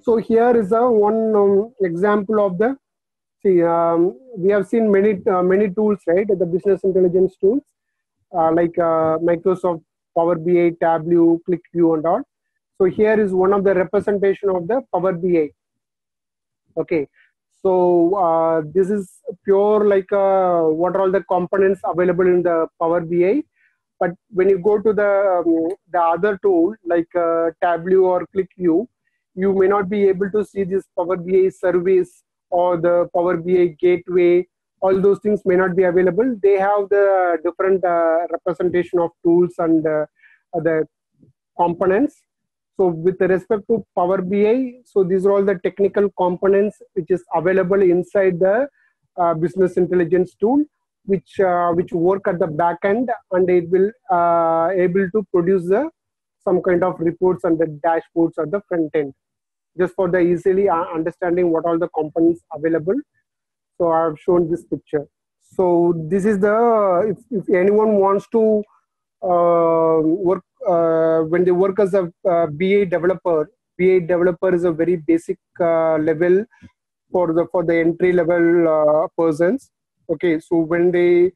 So here is a one example of the, see, we have seen many tools, right? The business intelligence tools, like Microsoft Power BI, Tableau, ClickView and all. So here is one of the representation of the Power BI. Okay, so this is pure like what are all the components available in the Power BI. But when you go to the other tool like Tableau or ClickView, you may not be able to see this Power BI service or the Power BI gateway. All those things may not be available. They have the different representation of tools and the components. So with respect to Power BI, so these are all the technical components which is available inside the business intelligence tool, which work at the back end, and it will able to produce some kind of reports and the dashboards at the front end, just for the easily understanding what all the components available. So I have shown this picture. So this is the, if anyone wants to work, when they work as a BA developer is a very basic level for the entry level persons. Okay, so when they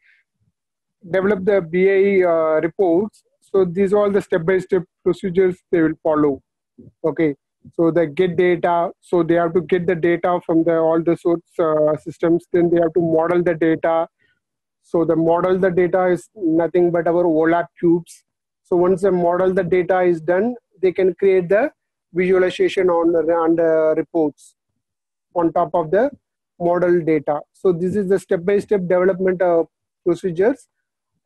develop the BA reports, so these are all the step-by-step procedures they will follow. Okay, so they get data, so they have to get the data from all the source systems, then they have to model the data. So the model the data is nothing but our OLAP cubes. So once the model the data is done, they can create the visualization on the reports on top of the model data. So this is the step-by-step development procedures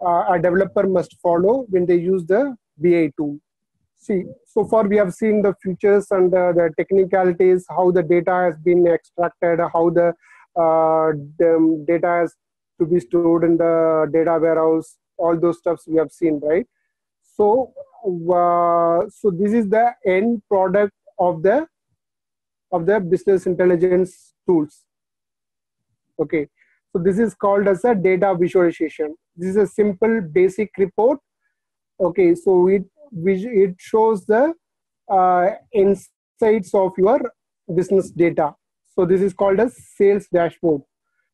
a developer must follow when they use the BI tool. See, so far we have seen the features and the technicalities, how the data has been extracted, how the data has to be stored in the data warehouse, all those stuffs we have seen, right? So, so this is the end product of the business intelligence tools. Okay, so this is called as a data visualization. This is a simple basic report. Okay, so it shows the insights of your business data. So this is called as sales dashboard.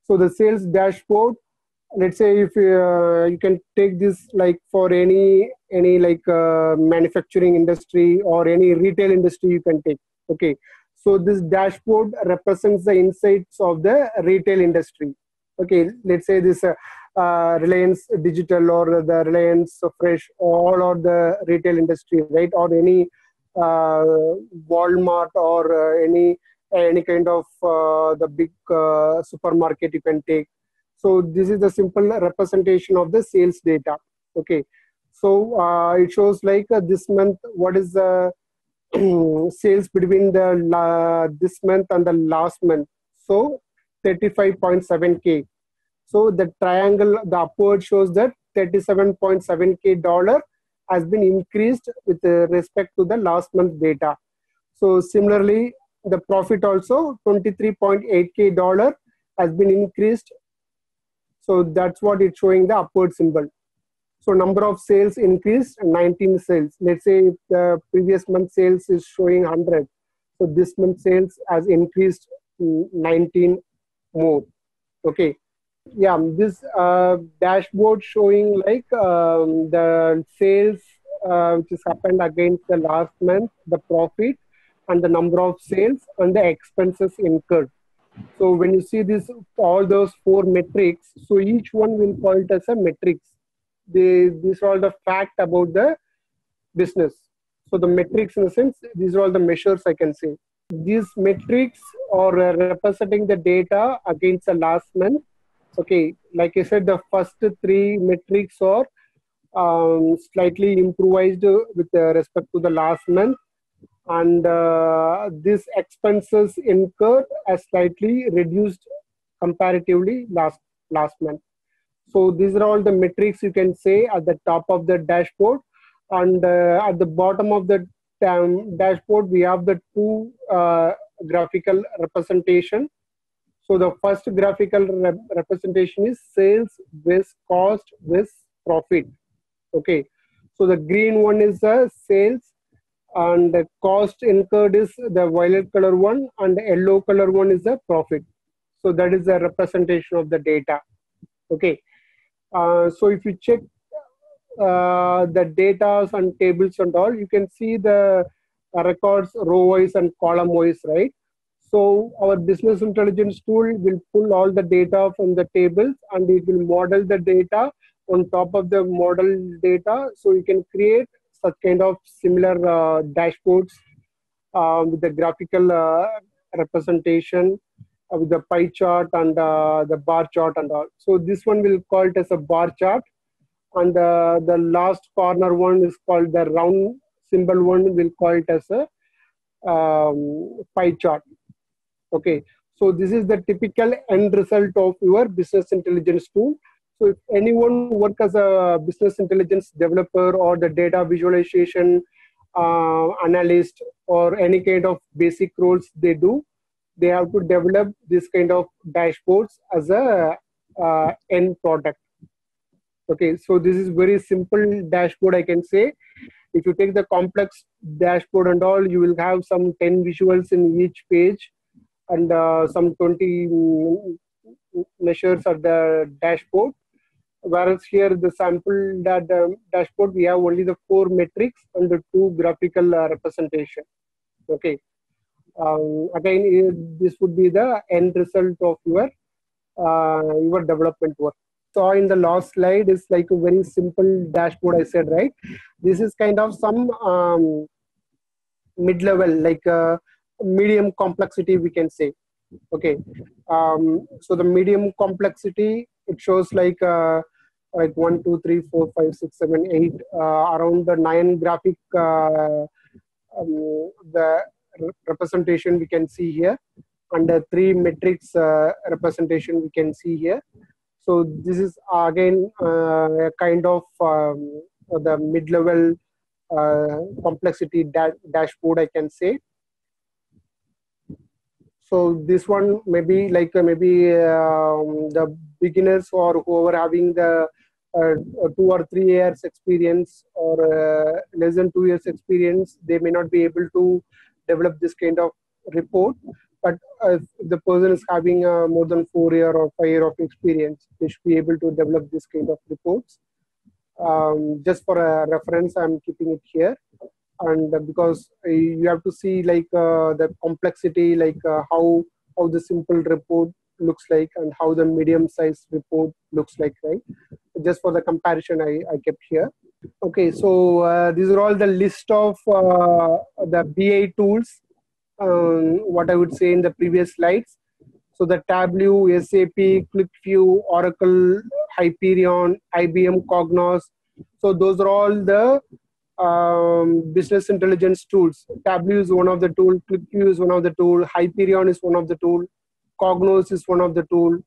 So the sales dashboard, let's say if you can take this like for any like manufacturing industry or any retail industry you can take. Okay, so this dashboard represents the insights of the retail industry. Okay, let's say this Reliance Digital or the Reliance Fresh, all or the retail industry, right? Or any Walmart or any kind of the big supermarket you can take. So this is the simple representation of the sales data. Okay, so it shows like this month what is the sales between the this month and the last month. So 35.7K. So the triangle, the upward shows that $37.7K has been increased with respect to the last month data. So similarly, the profit also $23.8K has been increased. So that's what it's showing, the upward symbol. So number of sales increased, 19 sales. Let's say if the previous month sales is showing 100. So this month sales has increased 19 more. Okay. Yeah, this dashboard showing like the sales which has happened against the last month, the profit and the number of sales and the expenses incurred. So when you see this, all those 4 metrics, so each one will call it as a metrics. These are all the fact about the business. So the metrics, in a sense, these are all the measures I can say. These metrics are representing the data against the last month. Okay, like I said, the first 3 metrics are slightly improvised with respect to the last month, and this expenses incurred are slightly reduced comparatively last month. So these are all the metrics you can say at the top of the dashboard, and at the bottom of the dashboard we have the 2 graphical representation. So the first graphical representation is sales with cost with profit. Okay, so the green one is the sales, and the cost incurred is the violet color one, and the yellow color one is the profit. So that is the representation of the data. Okay. So if you check the data and tables and all, you can see the records row wise and column wise, right? So our business intelligence tool will pull all the data from the tables and it will model the data on top of the model data. So you can create such kind of similar dashboards with the graphical representation with the pie chart and the bar chart and all. So this one will call it as a bar chart, and the last corner one is called the round symbol one, will call it as a pie chart. Okay, so this is the typical end result of your business intelligence tool. So if anyone work as a business intelligence developer or the data visualization analyst or any kind of basic roles they do, they have to develop this kind of dashboards as a end product. Okay, so this is very simple dashboard, I can say. If you take the complex dashboard and all, you will have some 10 visuals in each page and some 20 measures at the dashboard. Whereas here the sample dashboard, we have only the 4 metrics and the 2 graphical representation. Okay. Again, this would be the end result of your development work. Saw in the last slide is like a very simple dashboard, I said, right? This is kind of some mid-level, like medium complexity, we can say. Okay, so the medium complexity, it shows like 1, 2, 3, 4, 5, 6, 7, 8, around the 9 graphic the representation we can see here, and the 3 metrics representation we can see here. So this is again a kind of the mid-level complexity dashboard, I can say. So this one maybe like the beginners or whoever having the 2 or 3 years experience or less than 2 years experience, they may not be able to develop this kind of report. But if the person is having more than 4 year or 5 year of experience, they should be able to develop this kind of reports. Just for a reference, I'm keeping it here. And because you have to see like the complexity, like how the simple report looks like and how the medium sized report looks like, right? Just for the comparison, I kept here. Okay, so these are all the list of the BI tools, what I would say in the previous slides. So the Tableau, SAP, ClickView, Oracle, Hyperion, IBM Cognos. So those are all the business intelligence tools. Tableau is one of the tool, ClickView is one of the tool, Hyperion is one of the tool, Cognos is one of the tool.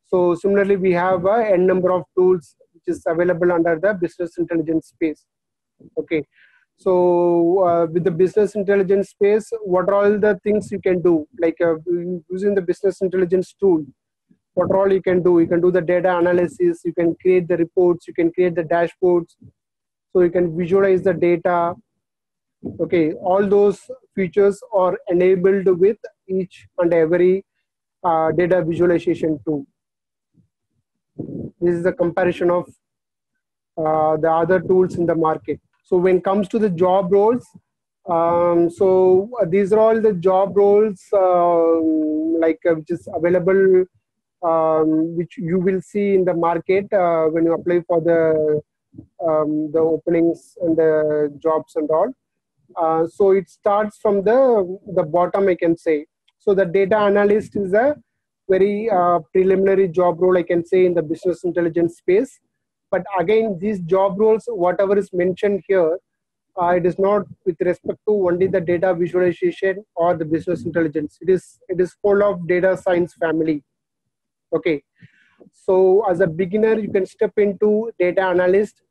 So similarly, we have a n number of tools which is available under the business intelligence space. Okay, so with the business intelligence space, what are all the things you can do? Like using the business intelligence tool, what all you can do? You can do the data analysis, you can create the reports, you can create the dashboards, so you can visualize the data. Okay, all those features are enabled with each and every data visualization tool. This is a comparison of the other tools in the market. So when it comes to the job roles, these are all the job roles which is available, which you will see in the market when you apply for the openings and the jobs and all. So it starts from the bottom, I can say. So the data analyst is a very preliminary job role, I can say, in the business intelligence space. But again, these job roles, whatever is mentioned here, it is not with respect to only the data visualization or the business intelligence. It is full of data science family. Okay, so as a beginner, you can step into data analyst.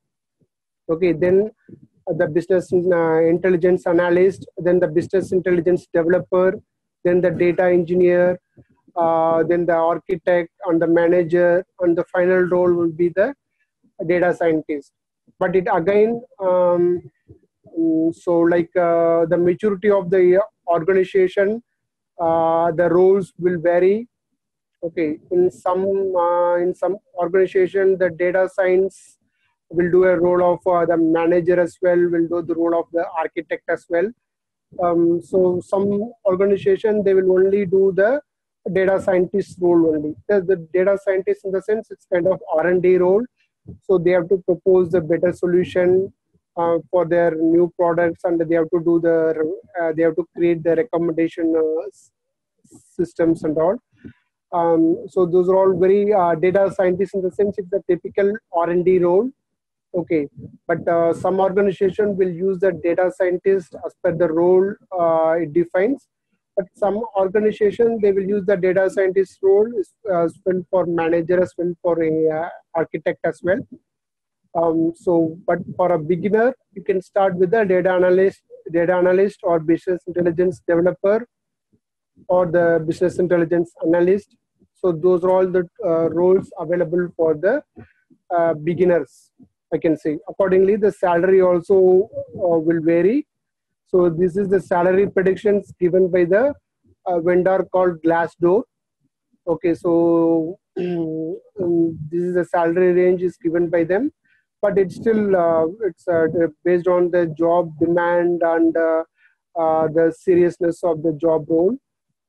Okay, then the business intelligence analyst, then the business intelligence developer, then the data engineer, then the architect and the manager, and the final role will be the data scientist. But it again So like the maturity of the organization, the roles will vary. Okay, in some organization, the data science will do a role of the manager as well, will do the role of the architect as well. So some organization, they will only do the data scientist role only. The data scientist, in the sense, it's kind of R&D role. So they have to propose the better solution for their new products, and they have to do they have to create the recommendation systems and all. So those are all very data scientists, in the sense it's a typical R&D role. Okay, but some organization will use the data scientist as per the role it defines. But some organization, they will use the data scientist role as well for manager, as well for a architect as well. But for a beginner, you can start with the data analyst or business intelligence developer or the business intelligence analyst. So those are all the roles available for the beginners, I can say. Accordingly, the salary also will vary. So this is the salary predictions given by the vendor called Glassdoor. Okay, so this is the salary range is given by them, but it's still it's based on the job demand and the seriousness of the job role.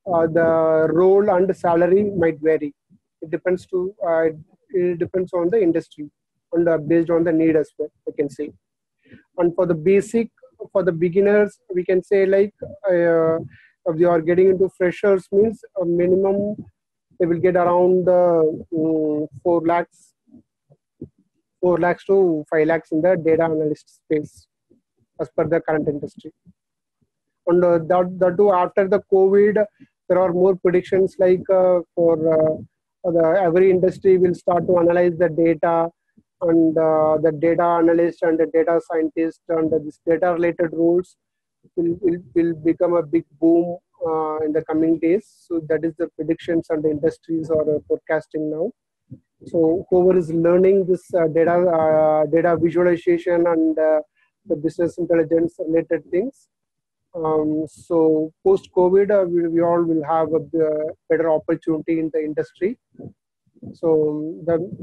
The role and the salary might vary. It depends on the industry and based on the need as well, I can say. And for the basic, for the beginners, we can say like if they are getting into freshers, means a minimum they will get around 4 lakhs to 5 lakhs in the data analyst space as per the current industry. And that too, after the COVID, there are more predictions like every industry will start to analyze the data, and the data analyst and the data scientist and this data related roles will become a big boom in the coming days. So that is the predictions and the industries are forecasting now. So whoever is learning this data visualization and the business intelligence related things, so post COVID, we all will have a better opportunity in the industry. So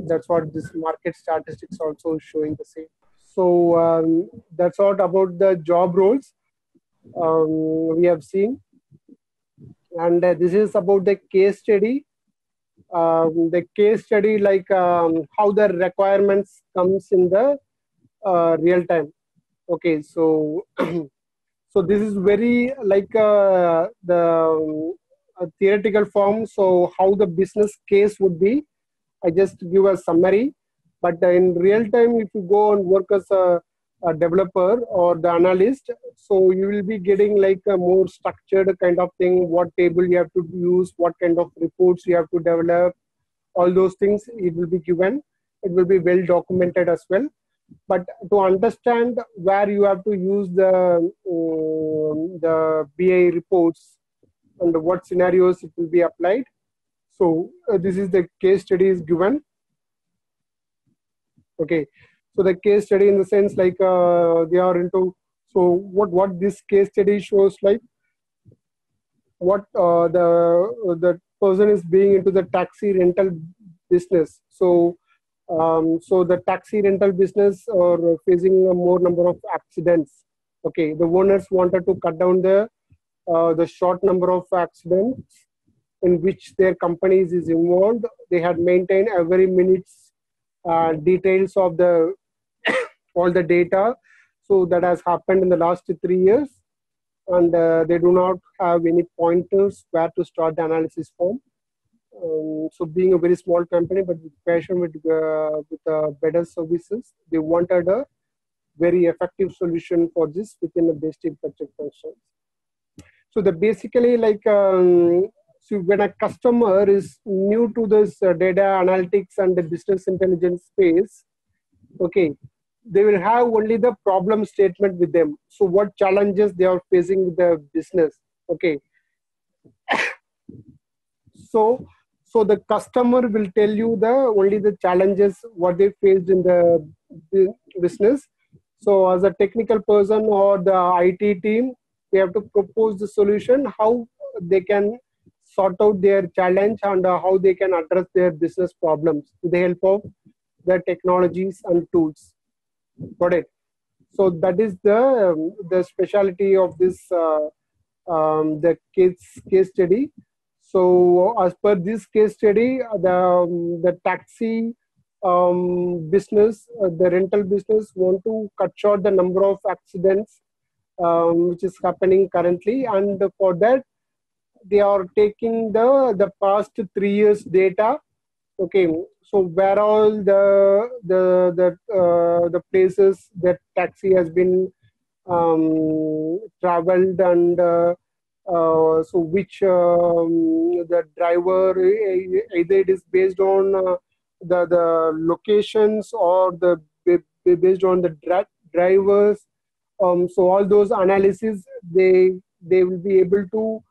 that's what this market statistics also showing the same. So that's all about the job roles we have seen. And this is about the case study. The case study, like how the requirements comes in the real time. Okay, so so this is very like the theoretical form. So how the business case would be, I just give a summary. But in real time, if you go and work as a developer or the analyst, so you will be getting like a more structured kind of thing, what table you have to use, what kind of reports you have to develop, all those things it will be given. It will be well documented as well. But to understand where you have to use the BI reports and what scenarios it will be applied. So this is the case study is given. Okay, so the case study in the sense like they are into, so what this case study shows, like what the person is being into the taxi rental business. So so the taxi rental business are facing a more number of accidents. Okay, the owners wanted to cut down the short number of accidents in which their companies is involved. They had maintained every minute's details of the all the data. So that has happened in the last 3 years, and they do not have any pointers where to start the analysis from. So being a very small company, but with passion, with better services, they wanted a very effective solution for this within a basic budget constraints. So the basically like, so when a customer is new to this data analytics and the business intelligence space, okay, they will have only the problem statement with them. So what challenges they are facing with the business, okay. So the customer will tell you only the challenges what they faced in the business. So as a technical person or the IT team, we have to propose the solution, how they can sort out their challenge and how they can address their business problems with the help of the technologies and tools. Got it? So that is the specialty of this the case study. So as per this case study, the taxi business, the rental business, want to cut short the number of accidents which is happening currently, and for that they are taking the past 3 years data. Okay, so where all the places that taxi has been traveled, and so which the driver, either it is based on the locations or based on the drivers. So all those analysis, they will be able to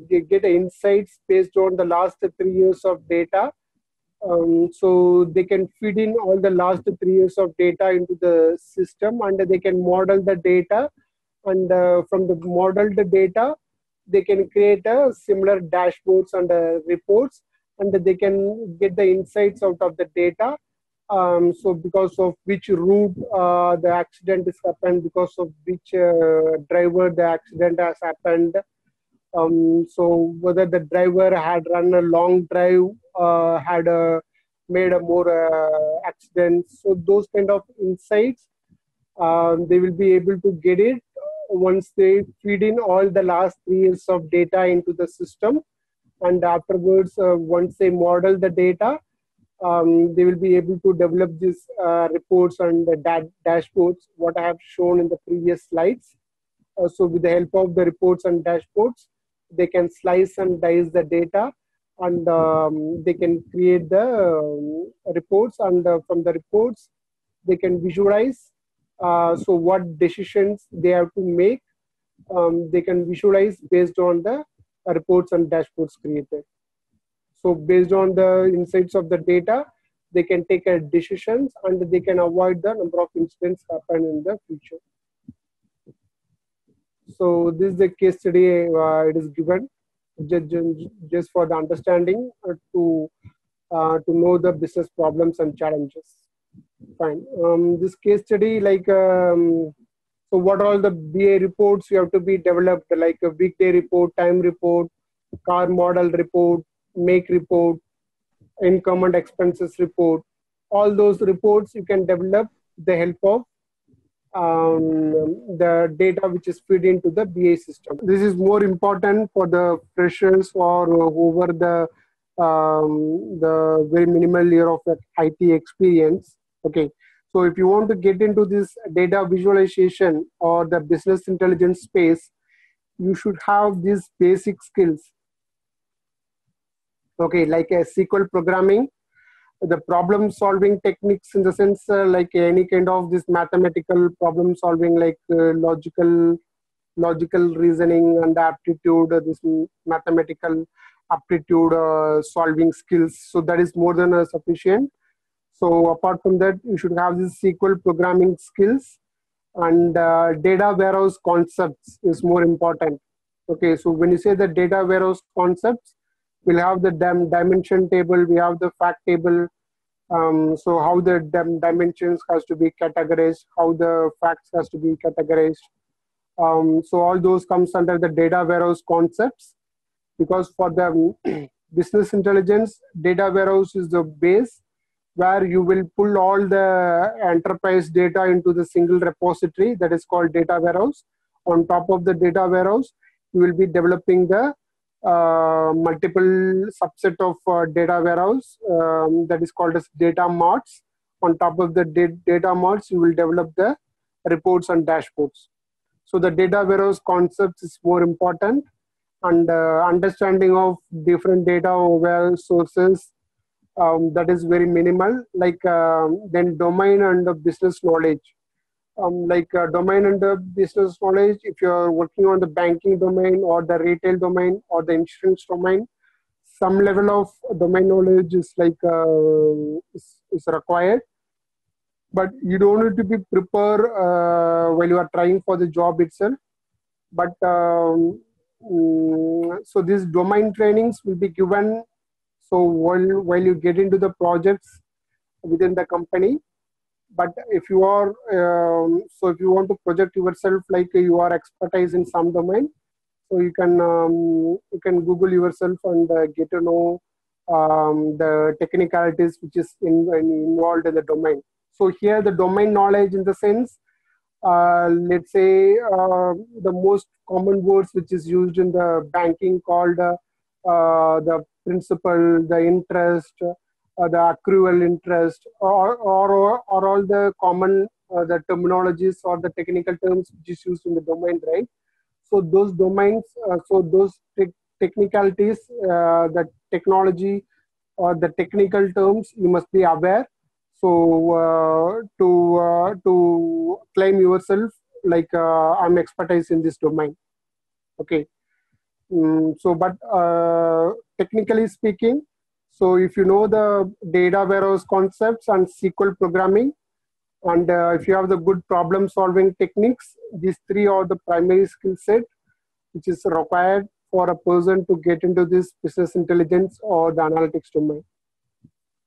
they get insights based on the last 3 years of data. So they can feed in all the last 3 years of data into the system, and they can model the data, and from the modeled data they can create a similar dashboards and reports, and they can get the insights out of the data. So because of which route the accident has happened, because of which driver the accident has happened. So whether the driver had run a long drive, had made a more accidents. So those kind of insights, they will be able to get it once they feed in all the last 3 years of data into the system. And afterwards, once they model the data, they will be able to develop these reports and the dashboards, what I have shown in the previous slides. So with the help of the reports and dashboards, they can slice and dice the data, and they can create the reports, and from the reports they can visualize so what decisions they have to make. They can visualize based on the reports and dashboards created. So based on the insights of the data, they can take decisions, and they can avoid the number of incidents happen in the future. So this is the case study. It is given just for the understanding to know the business problems and challenges. Fine. This case study, like so what are all the BA reports you have to be developed, like a weekday report, time report, car model report, make report, income and expenses report. All those reports you can develop with the help of the data which is fed into the BA system. This is more important for the freshers or over the very minimal year of IT experience. Okay, so if you want to get into this data visualization or the business intelligence space, you should have these basic skills. Okay, like a SQL programming, the problem solving techniques, in the sense like any kind of this mathematical problem solving, like logical reasoning and aptitude, this mathematical aptitude solving skills. So that is more than sufficient. So apart from that, you should have this SQL programming skills, and data warehouse concepts is more important. Okay, so when you say the data warehouse concepts, we'll have the dimension table, we have the fact table. So how the dimensions has to be categorized, how the facts has to be categorized. So all those comes under the data warehouse concepts, because for the business intelligence, data warehouse is the base where you will pull all the enterprise data into the single repository that is called data warehouse. On top of the data warehouse, you will be developing the multiple subset of data warehouse that is called as data marts. On top of the data marts, you will develop the reports and dashboards. So the data warehouse concepts is more important, and understanding of different data warehouse sources, that is very minimal. Like then domain and business knowledge. Like domain and business knowledge, if you're working on the banking domain or the retail domain or the insurance domain, some level of domain knowledge is like is required. but you don't need to be prepared while you are trying for the job itself. But so these domain trainings will be given. So while you get into the projects within the company, but if you are so if you want to project yourself like you are expertise in some domain, so you can Google yourself and get to know the technicalities which is involved in the domain. So here the domain knowledge in the sense, let's say the most common words which is used in the banking called the principal, the interest, the accrual interest, or all the common the terminologies or the technical terms which is used in the domain, right? So those domains, so those technicalities, the technology or the technical terms, you must be aware. So to claim yourself like I'm expertise in this domain. Okay. So, but technically speaking, so if you know the data warehouse concepts and SQL programming, and if you have the good problem solving techniques, these three are the primary skill set which is required for a person to get into this business intelligence or the analytics domain.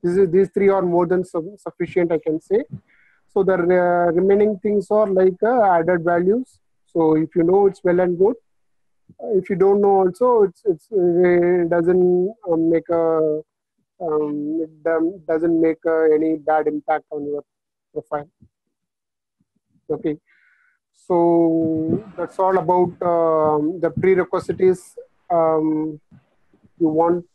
These three are more than sufficient, I can say. So the remaining things are like added values. So if you know, it's well and good. If you don't know, also it doesn't make a it doesn't make any bad impact on your profile. Okay, so that's all about the prerequisites you want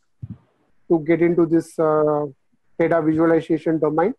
to get into this data visualization domain.